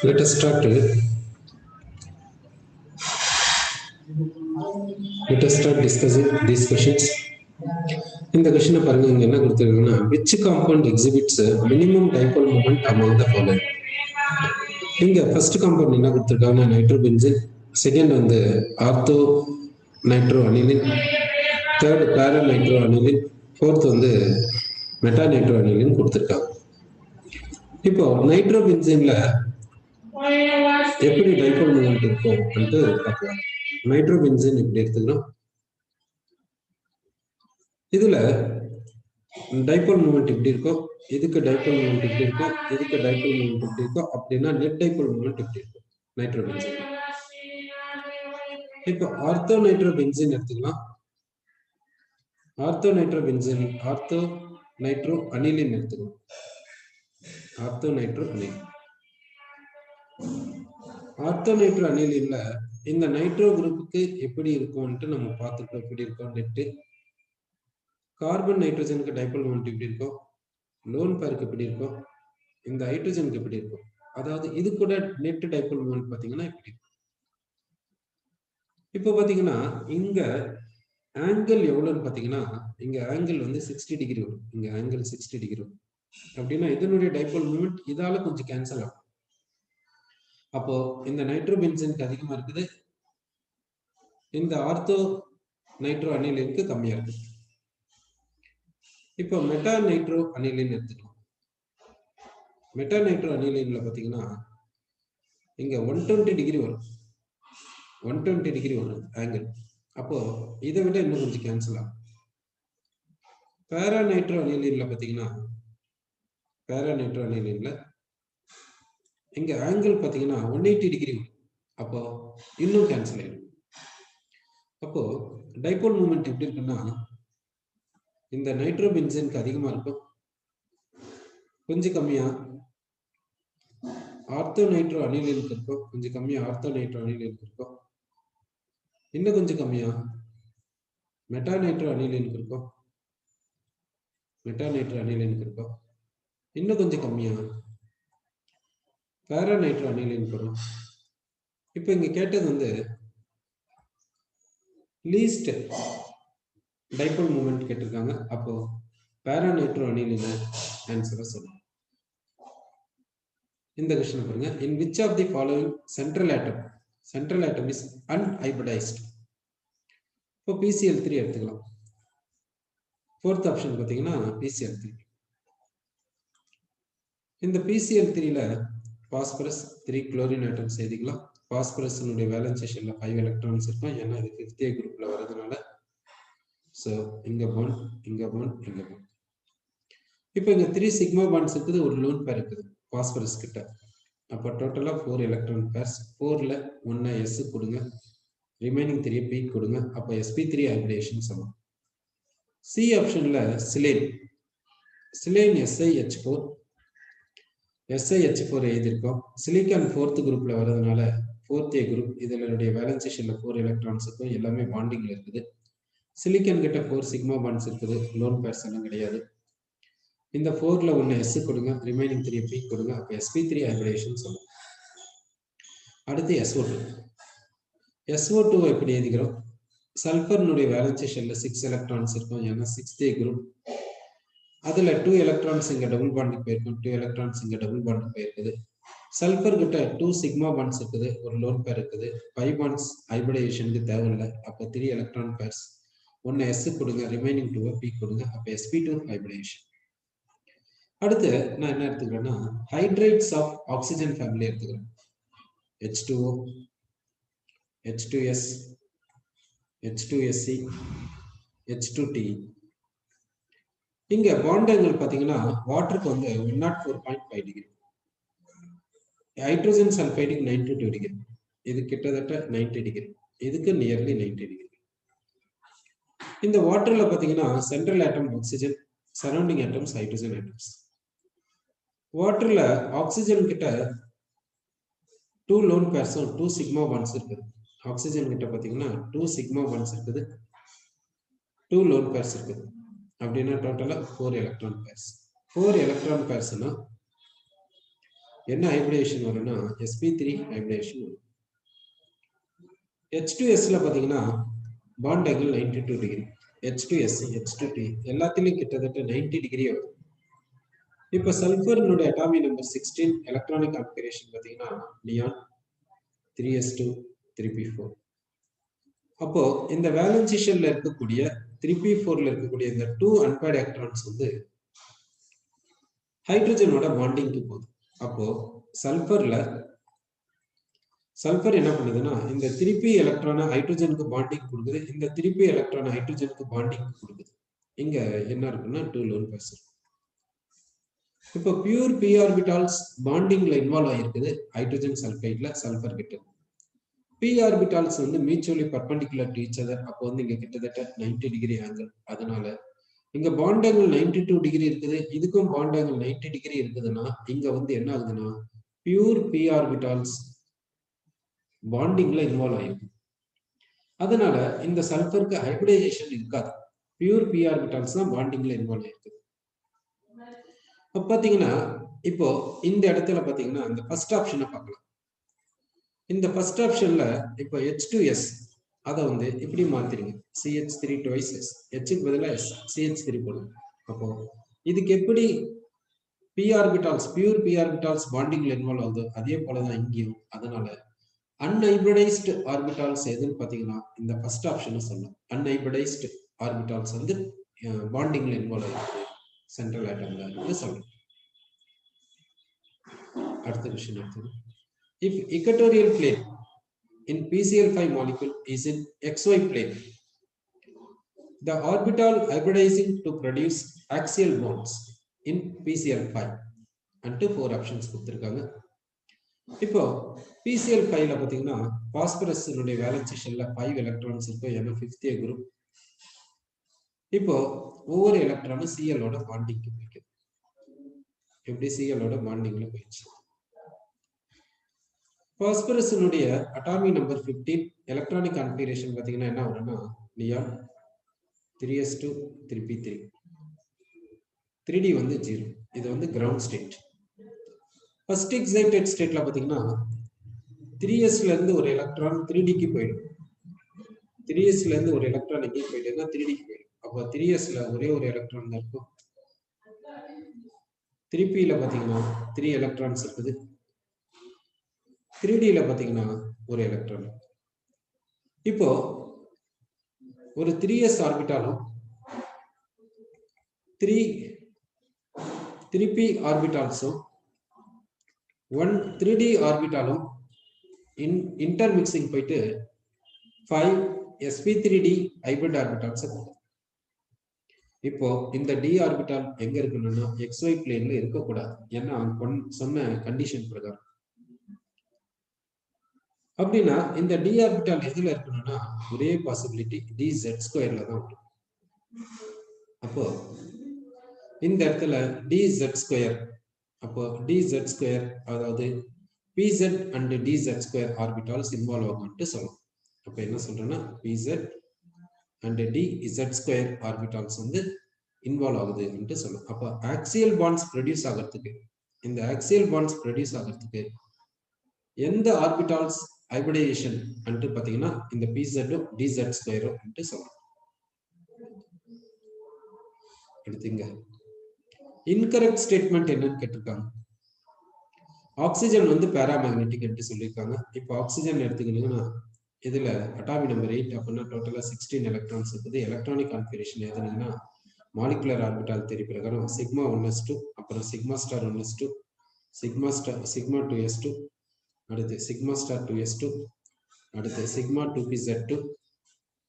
Let us start discussing these questions. In the question பாருங்க என்ன கொடுத்திருக்காங்கன்னா which compound exhibits minimum dipole moment among the following. இங்க first compound என்ன கொடுத்திருக்காங்கன்னா nitrobenzene, second வந்து ortho nitroaniline, third para nitroaniline, fourth வந்து meta நைட்ரோஅனிலின் கொடுத்திருக்காங்க. இப்போ நைட்ரோபென்சீன்ல எப்படி dipole moment இருக்கும் அப்படின்ட்டு பார்க்கலாம். நைட்ரோபென்சீன் இப்படி எடுத்துக்கிறோம். இதுல டைபோல் மூமெண்ட் இப்படி இருக்கும், இதுக்கு டைபோல் மூமெண்ட் இப்படி இருக்கும், இதுக்கு டைபோல் மூமெண்ட் இப்படி இருக்கும். அப்படின்னா நெட் டைபோல் மூமெண்ட் இப்படி இருக்கும் நைட்ரோபென்சீன். இப்போ ஆர்த்தோ நைட்ரோபென்சீன் எடுத்துக்கலாம். Ortho nitrobenzene ortho nitro aniline எடுத்துக்கலாம். Ortho nitro aniline. Ortho nitro அனிலின்ல இந்த நைட்ரோ குரூப்புக்கு எப்படி இருக்கும்ட்டு நம்ம பார்த்துட்டோம். எப்படி இருக்கும் நெட்டு. கார்பன் நைட்ரோஜனுக்கு டைபோல் மூமெண்ட் எப்படி இருக்கும், லோன் பேருக்கு எப்படி இருக்கும், இந்த ஹைட்ரஜனுக்கு எப்படி இருக்கும். அதாவது இது கூட நெட் டைபோல் மூமெண்ட் பாத்தீங்கன்னா இப்படி இருக்கும். இப்போ பாத்தீங்கன்னா இங்க ஆங்கிள் எவ்வளவுன்னு பாத்தீங்கன்னா இங்க ஆங்கிள் வந்து 60 டிகிரி வரும். இங்க ஆங்கிள் 60 டிகிரி வரும். அப்படின்னா இதனுடைய டைபோல் மூமெண்ட் இதால கொஞ்சம் கேன்சல் ஆகும். அப்போ இந்த நைட்ரோபென்சீனுக்கு அதிகமா இருக்குது, இந்த ஆர்த்தோ நைட்ரோ அனிலினுக்கு கம்மியா இருக்கு. இப்போ மெட்டா நைட்ரோ அனிலின் எடுத்துக்கலாம். மெட்டா நைட்ரோ அனிலின்ல பாத்தீங்கன்னா இங்க 120 டிகிரி வரும். 120 டிகிரி வரும் ஆங்கிள். அப்போ இதை விட இன்னும் கொஞ்சம் கேன்சல் ஆகும். பேரா நைட்ரோ அனிலின்ல பாத்தீங்கன்னா பேரா நைட்ரோ அனிலின்ல இங்க ஆங்கிள் பாத்தீங்கன்னா 180 டிகிரி வரும். அப்போ இன்னும் கேன்சல் ஆயிடும். அப்போ டைபோல் மூமெண்ட் எப்படி இருக்குன்னா இந்த நைட்ரோபென்சீனுக்கு அதிகமா இருக்கும், கொஞ்சம் கம்மியா ஆர்த்தோ நைட்ரோ அனிலினுக்கு இருக்கும், கொஞ்சம் கம்மியா ஆர்த்தோ நைட்ரோ அனிலினுக்கு இருக்கும், இன்னும் கொஞ்சம் கம்மியா மெட்டா நைட்ரோ அனிலினுக்கு இருக்கும், மெட்டா நைட்ரோ அனிலினுக்கு இருக்கும், இன்னும் கொஞ்சம் கம்மியா பேரா நைட்ரோ அனிலினுக்கு வரும். இப்போ இங்க கேட்டது வந்து லீஸ்ட் டைபோல் மூமெண்ட் கேட்டிருக்காங்க. அப்போ பேரா நைட்ரோ அனிலின் ஆன்சரை சொல்லணும். இந்த क्वेश्चन பாருங்க. In which of the following central atom is unhybridized? இப்போ PCl3 எடுத்துக்கலாம். fourth ஆப்ஷன் பாத்தீங்கன்னா PCl3. இந்த PCl3ல பாஸ்பரஸ் 3 குளோரின் ஆட்டம்ஸ் எழுதிக்கலாம். பாஸ்பரஸ்னுடைய வேலன்ஸ் ஷெல்ல 5 எலக்ட்ரான்ஸ் இருக்கும். ஏன்னா இது 5th A குரூப்ல வரதுனால. சோ இங்க பாண்ட், இங்க பாண்ட், இங்க பாண்ட். இப்போ இங்க 3 சிக்மா பாண்ட்ஸ் இருக்குது, ஒரு லோன் பேர் இருக்குது பாஸ்பரஸ் கிட்ட. அப்போ டோட்டலா 4 எலக்ட்ரான் பேர்ஸ். 4ல 1 S கொடுங்க, ரிமைனிங் 3 P கொடுங்க. அப்போ sp3 ஹைபிரிடேஷன் சொல்லும். சி ஆப்ஷன்ல சிலேன் SiH4 எழுதியிருக்கோம். சிலிக்கான் 4th குரூப்ல வரதுனால 4th A குரூப். இதனுடைய வேலன்ஸ் ஷெல்ல 4 எலக்ட்ரான்ஸ் இருக்கும், எல்லாமே பாண்டிங்ல இருக்குது. சிலிக்கான் கிட்ட 4 சிக்மா பாண்ட்ஸ் இருக்குது, லோன் பேர்ஸ் எல்லாம் கிடையாது. இந்த 4ல 1 S கொடுங்க, ரிமைனிங் 3 P கொடுங்க. அப்போ sp3 ஹைபிரிடேஷன் சொல்லும். அடுத்து SO2 எப்படி எழுதிக்கிறோம்? சல்ஃபர்னுடைய வேலன்ஸ் ஷெல்ல 6 எலக்ட்ரான்ஸ் இருக்கும், ஏன்னா 6th A குரூப். அதுல 2 எலக்ட்ரான்ஸ் இங்க டபுள் பாண்டுக்கு போயிருக்கும், 2 எலக்ட்ரான்ஸ் இங்க டபுள் பாண்டுக்கு போயிருக்குது. சல்ஃபர் கிட்ட 2 சிக்மா பாண்ட்ஸ் இருக்குது, ஒரு லோன் பேர் இருக்குது. 5 பாண்ட்ஸ் ஹைபிரிடேஷனுக்கு தேவையில்லை. அப்போ 3 எலக்ட்ரான் பேர்ஸ். 1 S கொடுங்க, ரிமைனிங் 2 P கொடுங்க. அப்போ sp2 ஹைபிரிடேஷன். அடுத்து நான் என்ன எடுத்துக்கிறேன்னா ஹைட்ரேட்ஸ் ஆஃப் ஆக்சிஜன் ஃபேமிலி எடுத்துக்கிறேன். H2O, H2S, H2SC, H2T. இங்க பாண்ட் ஆங்கிள் பாத்தீங்கன்னா வாட்டருக்கு வந்து 104.5 டிகிரி, ஹைட்ரோஜன் சல்பைடுக்கு 92 டிகிரி, இது கிட்டத்தட்ட 90 டிகிரி, இதுக்கு நியர்லி 90 டிகிரி. இந்த வாட்டர்ல பாத்தீங்கன்னா central atom oxygen, surrounding atoms hydrogen atoms. வாட்டர்ல ஆக்சிஜன் கிட்ட 2 லோன் பேர்ஸும் 2 சிக்மா பாண்ட்ஸ் இருக்குது. ஆக்சிஜன் கிட்ட பாத்தீங்கன்னா 2 சிக்மா பாண்ட்ஸ் இருக்குது, 2 லோன் பேர்ஸ் இருக்குது. அப்படின்னா டோட்டலா 4 எலக்ட்ரான் பேர்ஸ். 4 எலக்ட்ரான் பேர்ஸ்னா என்ன ஹைபிரிடேஷன் வரும்னா sp3 ஹைபிரிடேஷன் வரும். H2Sல பாத்தீங்கன்னா bond angle 92 degree. H2S H2T எல்லாத்திலும் கிட்டத்தட்ட 90 டிகிரி வரும். இப்போ சல்ஃபர்னுடைய அட்டாமிக் நம்பர் 16 எலக்ட்ரானிக் கான்ஃபிகரேஷன் பாத்தீங்கன்னா நியான் 3s2 3p4. அப்போ இந்த வேலன்சி ஷெல்ல இருக்கக்கூடிய 3p4ல இருக்கக்கூடிய இந்த 2 அன்பேர்ட் எலக்ட்ரான்ஸ் வந்து ஹைட்ரஜனோட பாண்டிங்க்கு போகுது. அப்போ சல்ஃபர் என்ன பண்ணுதுன்னா இந்த 3p எலக்ட்ரானை ஹைட்ரஜனுக்கு பாண்டிங் கொடுக்குது, இந்த 3p எலக்ட்ரானை ஹைட்ரஜனுக்கு பாண்டிங் கொடுக்குது. இங்க என்ன இருக்குன்னா 2 லோன் பேர்ஸ். இப்போ பியூர் p ஆர்பிட்டால்ஸ் பாண்டிங்ல இன்வால்வ் ஆகிருக்குது ஹைட்ரஜன் சல்ஃபைட்ல சல்ஃபர் கிட்ட. p ஆர்பிட்டால்ஸ் வந்து mutually perpendicular to each other. அப்போ வந்து இங்க கிட்டத்தட்ட 90 டிகிரி ஆங்கிள். அதனால இங்க பாண்ட் ஆங்கிள் 92 டிகிரி இருக்குது, இதுக்கும் பாண்ட் ஆங்கிள் 90 டிகிரி இருக்குதுன்னா இங்க வந்து என்ன ஆகுதுன்னா பியூர் p ஆர்பிட்டால்ஸ் பாண்டிங்ல இன்வால்வ் ஆயிருக்கு. அதனால இந்த சல்ஃபருக்கு ஹைபிரிடைசேஷன் இருக்காது. பியூர் p ஆர்பிட்டால்ஸ் தான் பாண்டிங்ல இன்வால்வ் ஆயிருக்கு. அப்ப பாத்தீங்கன்னா இப்போ இந்த இடத்துல பாத்தீங்கன்னா இந்த ஃபர்ஸ்ட் ஆப்ஷனை பார்க்கலாம். இந்த ஃபர்ஸ்ட் ஆப்ஷன்ல இப்போ H2S அதை வந்து இப்படி மாத்திருங்க, CH3 twice S, H க்கு பதிலா S, CH3 போடுங்க. அப்போ இதுக்கு எப்படி p orbitals pure p orbitals பாண்டிங்ல இன்வால்வ் ஆகுது அதே போலதான் இங்கேயும். அதனால அன்ஹைபிரிடைஸ்டு ஆர்பிட்டால்ஸ் எதுன்னு பாத்தீங்கன்னா இந்த ஃபர்ஸ்ட் ஆப்ஷன் சொல்லலாம். அன்ஹைபிரிடைஸ்டு ஆர்பிட்டால்ஸ் வந்து பாண்டிங்ல இன்வால்வ் ஆயிருக்கு சென்ட்ரல் ஆட்டம்ல சொல்லலாம். அடுத்த விஷயம் எடுத்து, if equatorial plane in PCl5 molecule is in XY plane, the orbital hybridizing to produce axial bonds in PCl5 and 4 options கொடுத்திருக்காங்க. இப்போ PCl5ல பாத்தீங்கன்னா பாஸ்பரஸ் வேலன்சி ஷெல்ல 5 எலக்ட்ரான்ஸ் இருக்கும், ஏன்னா 5th குரூப். இப்போ ஒவ்வொரு எலக்ட்ரானும் Cl ஓட பாண்டிங்க்கு போயிடுது. எப்படி Cl ஓட பாண்டிங்ல போயிடுச்சு. Phosphorus atomic number 15 electronic configuration பாத்தீங்கன்னா என்ன வரும்னா நியான் 3s2 3p3. 3d வந்து 0. இது வந்து கிரவுண்ட் ஸ்டேட். ஃபர்ஸ்ட் எக்ஸைட்டட் ஸ்டேட்ல பாத்தீங்கன்னா 3sல இருந்து ஒரு எலக்ட்ரான் 3dக்கு போயிடும். 3sல இருந்து ஒரு எலக்ட்ரான் எங்கே போயிடுதுன்னா 3dக்கு போயிடும். அப்போ 3sல ஒரே ஒரு எலக்ட்ரான் தான் இருக்கும். 3pல பாத்தீங்கன்னா 3 எலக்ட்ரான்ஸ் இருக்குது. 3dல பாத்தீங்கன்னா ஒரு எலக்ட்ரான். இப்போ ஒரு 3s ஆர்பிட்டாலும் 3p ஆர்பிட்டால்ஸும் 3d ஆர்பிட்டாலும் இன்டர்மிக்சிங் போயிட்டு 5 sp3d ஹைபிரிட் ஆர்பிட்டால்ஸ். இப்போ இந்த d ஆர்பிட்டால் எங்க இருக்கணும்னா xy பிளேன்ல இருக்கக்கூடாது, ஏன்னா சொன்ன கண்டிஷன் பிரகாரம். அப்படின்னா இந்த d ஆர்பிட்டால் எதுல இருக்கணும்னா ஒரே பாசிபிலிட்டி dz2ல தான் வரும். அப்போ இந்த இடத்துல dz2, அப்போ dz2 அதாவது pz and dz2 orbitals involve ஆகும்னு சொல்லலாம். அப்ப என்ன சொல்றேன்னா pz and dz2 ஆர்பிட்டால்ஸ் வந்து இன்வால்வ் ஆகுதுன்னு சொல்லலாம். அப்ப ஆக்சியல் பாண்ட்ஸ் ப்ரொடியூஸ் ஆகிறதுக்கு, இந்த ஆக்சியல் பாண்ட்ஸ் ப்ரொடியூஸ் ஆகிறதுக்கு எந்த ஆர்பிட்டால்ஸ் ஹைபிரிடைசேஷன் அன்ட்டு பாத்தீங்கன்னா இந்த pz dz2 அன்ட்டு சொல்லலாம். எடுத்துங்க. இன்கரெக்ட் ஸ்டேட்மெண்ட் என்னன்னு கேட்டிருக்காங்க. ஆக்சிஜன் வந்து பேராமேக்னெட்டிக் என்று சொல்லியிருக்காங்க. இப்போ ஆக்சிஜன் எடுத்துக்கிட்டீங்கன்னா இதுல அட்டாமிக் நம்பர் 8 அப்படின்னா டோட்டலா 16 எலக்ட்ரான்ஸ் இருக்குது. எலக்ட்ரானிக் கான்ஃபிகரேஷன் எதுனா மாலிகுலர் ஆர்பிட்டால் தியரி பிரகாரம் சிக்மா 1s2, அப்புறம் sigma star 1s2, sigma 2s2, அடுத்து சிக்மா ஸ்டார் 2s2, அடுத்து சிக்மா 2pz2,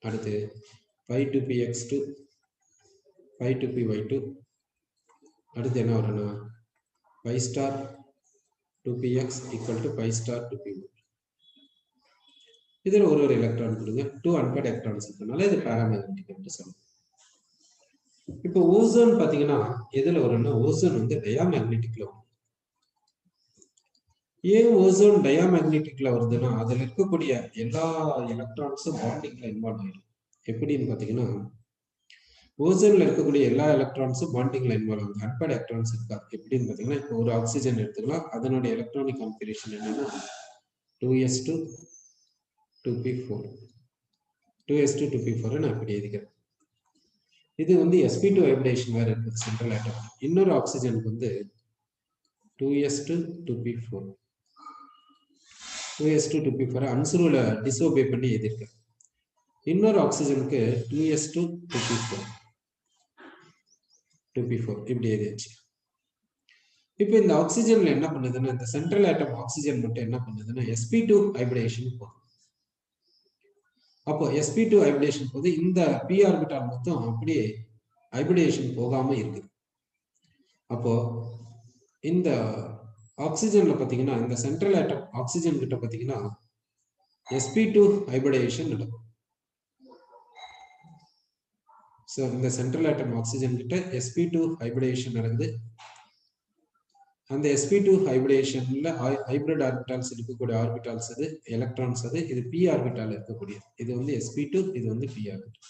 அடுத்து 5 2px2, 5 2py2, அடுத்து என்ன வரும்னா 5 star 2px equal to 5 star 2py. இதுல ஒரு எலக்ட்ரான் கொடுங்க, 2 அன்பேர்ட் எலக்ட்ரான்ஸ் இருக்கனால இது பேராமேக்னெட்டிக் என்று சொல்லுவோம். இப்போ ஓசோன் பாத்தீங்கன்னா எதுல வரும்னா ஓசோன் வந்து டயாமேக்னெட்டிக்ல வரும். ஏன் ஓசோன் டயாமேக்னெட்டிக்ல வருதுன்னா அதுல இருக்கக்கூடிய எல்லா எலக்ட்ரான்ஸும் பாண்டிங்ல இன்வால்வ் ஆயிடும். எப்படின்னு பாத்தீங்கன்னா ஓசோன்ல இருக்கக்கூடிய எல்லா எலக்ட்ரான்ஸும் பாண்டிங்ல இன்வால்வ் ஆகுது. அன்பேர்ட் எலக்ட்ரான்ஸ் இருக்கா எப்படின்னு பாத்தீங்கன்னா, இப்போ ஒரு ஆக்சிஜன் எடுத்துக்கலாம். அதனுடைய எலக்ட்ரானிக் கான்ஃபிகரேஷன் என்னன்னா 2s2 2p4 2s2 2p4 நான் இப்படி எழுதிக்கிறேன். இது வந்து sp2 ஹைபிரிடேஷன் வேற இருக்குது சென்ட்ரல் ஆட்டம். இன்னொரு ஆக்சிஜனுக்கு வந்து 2s2 2p4 2s2 2p4 அன்சருல டிசோபே பண்ணி எழுதியிருக்கேன். இன்னொரு ஆக்சிஜனுக்கு 2s2 2p4 இப்படி எழுதியாச்சு. இப்போ இந்த ஆக்சிஜன்ல என்ன பண்ணுதுன்னா, இந்த சென்ட்ரல் ஆட்டம் ஆக்சிஜன் மட்டும் என்ன பண்ணுதுன்னா sp2 ஹைபிரிடேஷன் போகுது. அப்போ sp2 ஹைபிரிடேஷன் போது இந்த p ஆர்பிட்டால் மொத்தம் அப்படியே ஹைபிரிடேஷன் போகாம இருக்குது. அப்போ இந்த ஆக்சிஜன்ல பாத்தீங்கன்னா, இந்த சென்ட்ரல் ஆட்டம் ஆக்சிஜன் கிட்ட பாத்தீங்கன்னா sp2 ஹைபிரிடேஷன் நடக்கும். சோ இந்த சென்ட்ரல் ஆட்டம் ஆக்சிஜன் கிட்ட sp2 ஹைபிரிடேஷன் நடக்குது. அந்த sp2 ஹைபிரிடேஷன்ல ஹைபிரிட் ஆர்பிட்டால்ஸ் இருக்கக்கூடிய ஆர்பிட்டால்ஸ் அது எலக்ட்ரான்ஸ் அது இது p ஆர்பிட்டால் இருக்கக்கூடிய இது வந்து sp2 இது வந்து p ஆர்பிட்டால்.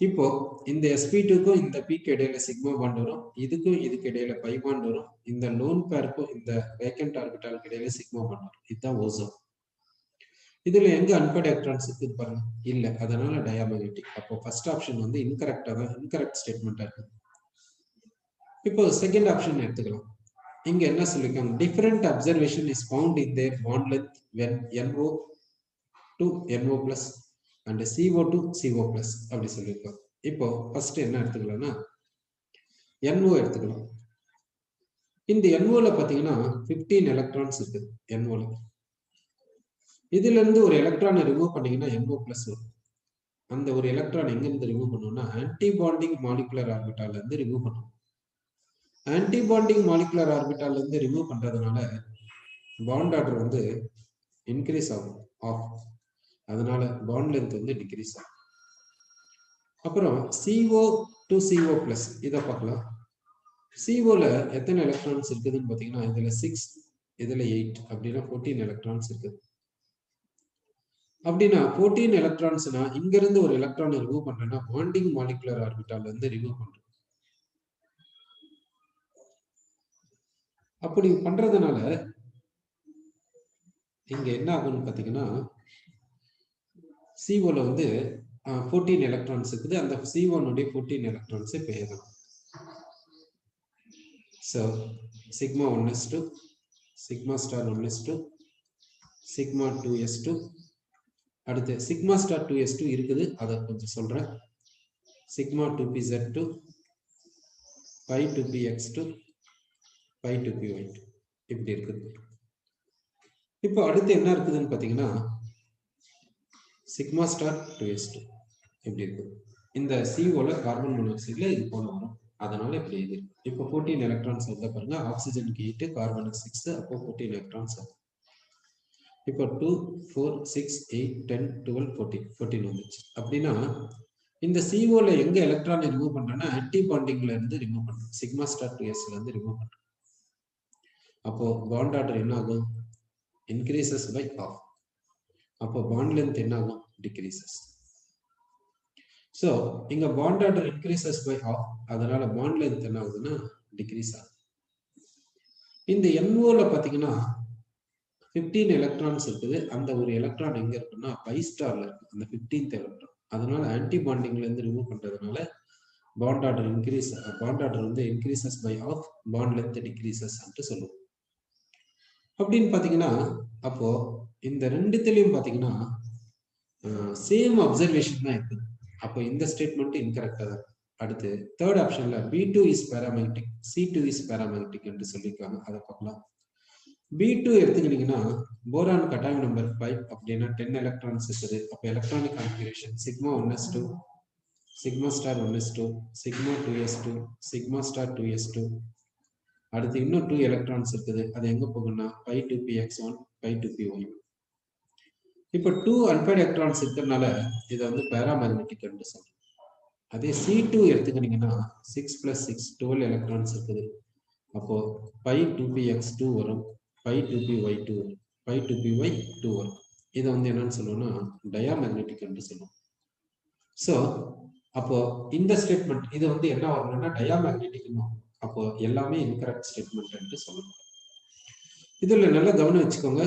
இப்போ இந்த sp2க்கும் இந்த p க்கு இடையில சிக்மா பாண்ட் வரும், இதுக்கும் இதுக்கு இடையில பை பாண்ட் வரும், இந்த லோன் பேருக்கும் இந்த வேக்கன்ட் ஆர்பிட்டாலுக்கு இடையில சிக்மா பாண்ட் வரும். இதுதான் ஓசோன். இதுல எங்க அன்பேர்ட் எலக்ட்ரான்ஸ் இருக்குது பாருங்க, இல்ல, அதனால டயாமேக்னெட்டிக். அப்போ ஃபர்ஸ்ட் ஆப்ஷன் வந்து இன்கரெக்ட் ஸ்டேட்மெண்டா இருக்கு. இப்போ செகண்ட் ஆப்ஷன் எடுத்துக்கலாம். இங்க என்ன சொல்லிருக்காங்க, different observation is found in their bond length when NO to NO plus and CO to CO plus அப்படி சொல்லியிருக்காங்க. இப்போ ஃபர்ஸ்ட் என்ன எடுத்துக்கலாம்னா NO எடுத்துக்கலாம். இந்த NO ல பாத்தீங்கன்னா 15 எலக்ட்ரான்ஸ் இருக்குது. NO ல இதுல இருந்து ஒரு எலக்ட்ரானை ரிமூவ் பண்ணீங்கன்னா NO பிளஸ் வரும். அந்த ஒரு எலக்ட்ரான் எங்க இருந்து ரிமூவ் பண்ணுவோம்னா ஆன்டி பாண்டிங் மாலிகுலர் ஆர்பிட்டால்ல இருந்து ரிமூவ் பண்ணுவோம். ஆன்டி பாண்டிங் மாலிகுலர் ஆர்பிட்டால்ல இருந்து ரிமூவ் பண்றதுனால பாண்ட் ஆர்டர் வந்து இன்க்ரீஸ் ஆகும் ஆஃப், அதனால பாண்ட் லென்த் வந்து டிக்ரீஸ் ஆகும். அப்புறம் CO to CO plus இதை பார்க்கலாம். CO ல எத்தனை எலக்ட்ரான்ஸ் இருக்குதுன்னு பாத்தீங்கன்னா இதுல 6 இதுல 8 அப்படின்னா 14 எலக்ட்ரான்ஸ் இருக்குது. அப்படின்னா 14 எலக்ட்ரான்ஸ்னா இங்க இருந்து ஒரு எலக்ட்ரான் ரிமூவ் பண்றேன்னா பாண்டிங் மாலிகுலர் ஆர்பிட்டால்ல இருந்து ரிமூவ் பண்றோம். அப்படி பண்றதுனால இங்க என்ன ஆகும்னு பாத்தீங்கன்னா CO ல வந்து 14 எலக்ட்ரான்ஸ் இருக்குது. அந்த CO னுடைய 14 எலக்ட்ரான்ஸ் இப்ப எழுதலாம். So sigma 1s2 sigma star 1s2 sigma 2s2 அடுத்து sigma star 2s2 இருக்குது, அதை கொஞ்சம் சொல்றேன். sigma 2pz2 pi 2px2 pi 2py2 இப்படி இருக்குது. இப்போ அடுத்து என்ன இருக்குதுன்னு பாத்தீங்கன்னா sigma star 2s2 இப்படி இருக்குது. இந்த CO ல கார்பன் மோனாக்சைடுல இது போல வரும், அதனால இப்படி இது. இப்போ 14 எலக்ட்ரான்ஸ் வந்து பாருங்க, ஆக்சிஜனுக்கு 8 கார்பனுக்கு 6 அப்போ 14 எலக்ட்ரான்ஸ் ஆகும். இப்போ 2 4 6 8 10 12 14 வந்துச்சு. அப்படின்னா இந்த CO ல எங்க எலக்ட்ரான் ரிமூவ் பண்றேன்னா ஆன்டி பாண்டிங்ல இருந்து ரிமூவ் பண்றேன், சிக்மா ஸ்டார் 2s ல இருந்து ரிமூவ் பண்றேன். அப்போ பாண்ட் ஆர்டர் என்ன ஆகும், இன்க்ரீசஸ் பை ஆஃப். அப்போ பாண்ட் லென்த் என்ன ஆகும், டிக்ரீசஸ். சோ இங்க bond order increases by half, அதனால பாண்ட் லென்த் என்ன ஆகுதுன்னா டிக்ரீஸ் ஆகும். இந்த NO ல பாத்தீங்கன்னா 15 எலக்ட்ரான்ஸ் இருக்குது. அந்த ஒரு எலக்ட்ரான் எங்க இருக்குன்னா பை ஸ்டார்ல இருக்கு, அந்த 15th எலக்ட்ரான். அதனால ஆன்டி பாண்டிங்ல இருந்து ரிமூவ் பண்றதுனால பாண்ட் ஆர்டர் வந்து increases by half, bond length decreases என்று சொல்லுவோம். அப்படின்னு பாத்தீங்கன்னா அப்போ இந்த ரெண்டுத்திலையும் பாத்தீங்கன்னா சேம் அப்சர்வேஷன் தான் இருக்குது. அப்போ இந்த ஸ்டேட்மெண்ட் இன்கரெக்டா தான். அடுத்து தேர்ட் ஆப்ஷன்ல B2 is paramagnetic, C2 is paramagnetic என்று சொல்லியிருக்காங்க, அதை பார்க்கலாம். B2 எடுத்துக்கிட்டீங்கன்னா போரான் கட்டாயம் நம்பர் 5 அப்படின்னா 10 எலக்ட்ரான்ஸ் இருக்குது. அப்போ electronic configuration sigma 1s2 sigma star 1s2 sigma 2s2 sigma star 2s2. அடுத்து இன்னும் 2 எலக்ட்ரான்ஸ் இருக்குது, அது எங்க போகும்னா pi 2px1 pi 2py1. இப்போ 2 அன்பேர்ட் எலக்ட்ரான்ஸ் இருக்கிறதுனால இதை வந்து பேராமேக்னெட்டிக் என்று சொல்றோம். அதே C2 எடுத்துக்கிட்டீங்கன்னா 6 + 6 12 எலக்ட்ரான்ஸ் இருக்குது. அப்போ pi 2px2 வரும், pi 2py2 வரும், pi 2py2 வரும். இதை வந்து என்னன்னு சொல்லுவோம்னா டயாமேக்னெட்டிக் என்று சொல்லுவோம். ஸோ அப்போ இந்த ஸ்டேட்மெண்ட் இது வந்து என்ன வரணும்னா டயாமேக்னெட்டிக். அப்போ எல்லாமே இன்கரெக்ட் ஸ்டேட்மெண்ட் சொல்லணும். இதுல நல்லா கவனம் வச்சுக்கோங்க.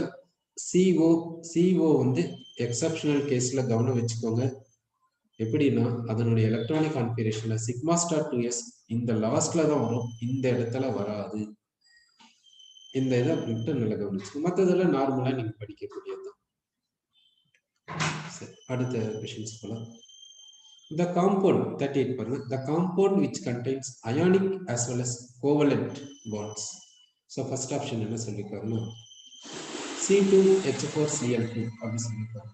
CO வந்து எக்ஸப்ஷனல் கேஸ்ல கவனம் வச்சுக்கோங்க. எப்படின்னா அதனுடைய எலக்ட்ரானிக் கான்ஃபிகரேஷன்ல சிக்மா ஸ்டார் 2s இந்த லாஸ்ட்ல தான் வரும், இந்த இடத்துல வராது. இந்த இதை மட்டும் நல்லா கவனிச்சுக்கோங்க. மற்றதெல்லாம் நார்மலா நீங்க படிக்கக்கூடியதுதான். சரி, அடுத்த கொஸ்டின்ஸ் போலாம். The compound 38 பாருங்க. The compound which contains ionic as well as covalent bonds. So first option என்ன சொல்லிருக்காருன்னா C2H4Cl2 அப்படி சொல்லிருக்காரு.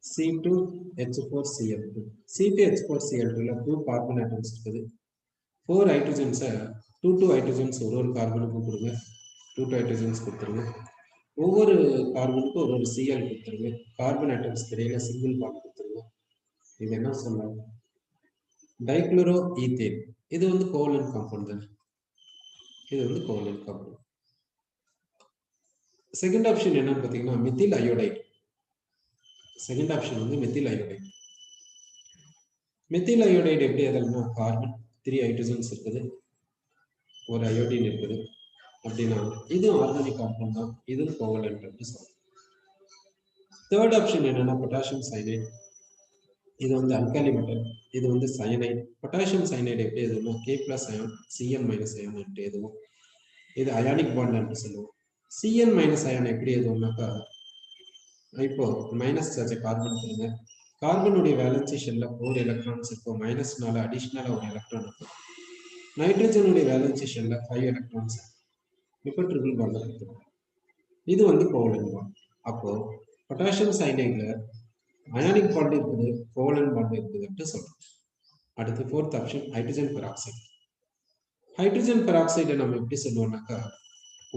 C2H4Cl2. C2H4Cl2 ல 2 கார்பன் ஆட்டம்ஸ் இருக்குது. 4 ஹைட்ரஜன்ஸை 2 ஹைட்ரஜன்ஸ் ஒரு கார்பனுக்கும் கொடுங்க. 2 ஹைட்ரஜன்ஸ் கொடுத்துருங்க. ஒவ்வொரு கார்பனுக்கும் ஒரு Cl கொடுத்துருங்க. கார்பன் ஆட்டம்ஸ் இடையில சிங்கிள் பாண்ட் கொடுத்துருங்க. இது என்ன சொல்லலாம்? Dichloro ethane. இது வந்து கோவலன்ட் காம்பவுண்ட் தானே. இது வந்து கோவலன்ட் காம்பவுண்ட். செகண்ட் ஆப்ஷன் என்னன்னு பார்த்தீங்கன்னா மெத்தில் அயோடைட். செகண்ட் ஆப்ஷன் வந்து மெத்தில் அயோடைட். மெத்தில் அயோடைட் எப்படி எதல்னா கார்பன் 3 ஹைட்ரஜன்ஸ் இருக்குது, ஒரு அயோடின் இருக்குது. அப்படின்னா இதுவும் ஆர்கானிக் காம்பவுண்ட் தான், இதுவும் கோவலன்ட் அப்படின்னு சொல்லலாம். தேர்ட் ஆப்ஷன் என்னன்னா பொட்டாசியம் சைனைட். இது வந்து அல்காலி மெட்டல், இது வந்து சயனைட். பொட்டாசியம் சைனைட் எப்படி எதுனா K+ அயான் Cn- அயான் என்று எதுவும், இது அயானிக் பாண்ட் என்று சொல்லுவோம். Cn- அயான் எப்படி எதுவும்னாக்கா இப்போ மைனஸ் சார்ஜ் கார்பன் கொடுங்க. கார்பனுடைய வேலன்சி ஷெல்ல 4 எலக்ட்ரான்ஸ் இருக்கும், மைனஸ்னால அடிஷனலா ஒரு எலக்ட்ரான் இருக்கும். நைட்ரஜனுடைய வேலன்சி ஷெல்ல 5 எலக்ட்ரான்ஸ், இப்போ ட்ரிபிள் பாண்ட் இருக்கும். இது வந்து கோவலன்ட் பாண்ட். அப்போ பொட்டாசியம் சைனைட்ல அயானிக் பாண்ட் இருக்குது, கோவலன்ட் பாண்ட் இருக்குதுன்னு சொல்றோம். அடுத்து fourth option hydrogen peroxide. Hydrogen பெராக்சைடை நம்ம எப்படி சொல்லுவோம்னாக்கா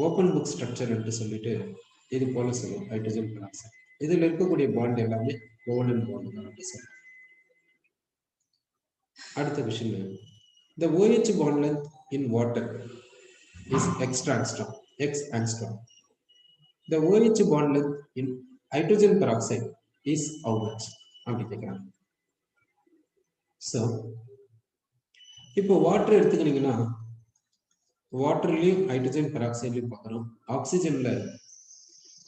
ஓப்பன் புக் ஸ்ட்ரக்சர் என்று சொல்லிட்டு இது போல சொல்லுவோம் ஹைட்ரஜன் பெராக்சைடு. இதுல இருக்கக்கூடிய பாண்ட் எல்லாமே கோவலன்ட் பாண்ட் தான் அப்படி சொல்றோம். அடுத்த விஷயம், the OH bond length in water is extra angstrom, X angstrom. The OH bond length in hydrogen peroxide is how much? அப்படி கேட்கிறாங்க. ஸோ இப்போ வாட்டர் எடுத்துக்கிட்டீங்கன்னா வாட்டர்லயும் ஹைட்ரஜன் பெராக்சைட்லயும் பார்க்குறோம்.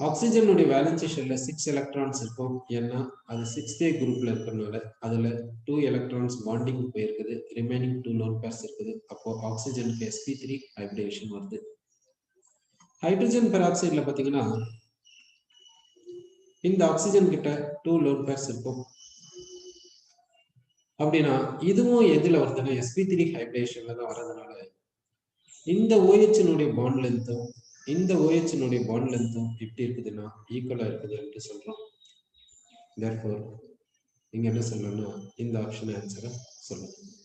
ஆக்சிஜனுடைய வேலன்சி ஷெல்ல 6 எலக்ட்ரான்ஸ் இருக்கும். ஏன்னா அது 6th குரூப்ல இருக்கிறதுனால அதுல 2 எலக்ட்ரான்ஸ் பாண்டிங் போயிருக்குது, ரிமைனிங் 2 லோன் பேர்ஸ் இருக்குது. அப்போ ஆக்சிஜனுக்கு sp3 ஹைபிரிடேஷன் வருது. ஹைட்ரஜன் பெராக்சைட்ல பாத்தீங்கன்னா இந்த ஆக்சிஜன் கிட்ட 2 லோன் பேர்ஸ் இருக்கும். அப்படின்னா இதுவும் எதுல வருதுன்னா sp3 ஹைபிரிடேஷன்ல தான் வர்றதுனால இந்த OH பாண்ட் லென்த்தும் இந்த OH பாண்ட் லென்த்தும் எப்படி இருக்குதுன்னா ஈக்குவலா இருக்குது என்று சொல்றோம். therefore இங்க என்ன சொல்லணும்னா இந்த ஆப்ஷன் ஆன்சரை சொல்லணும்.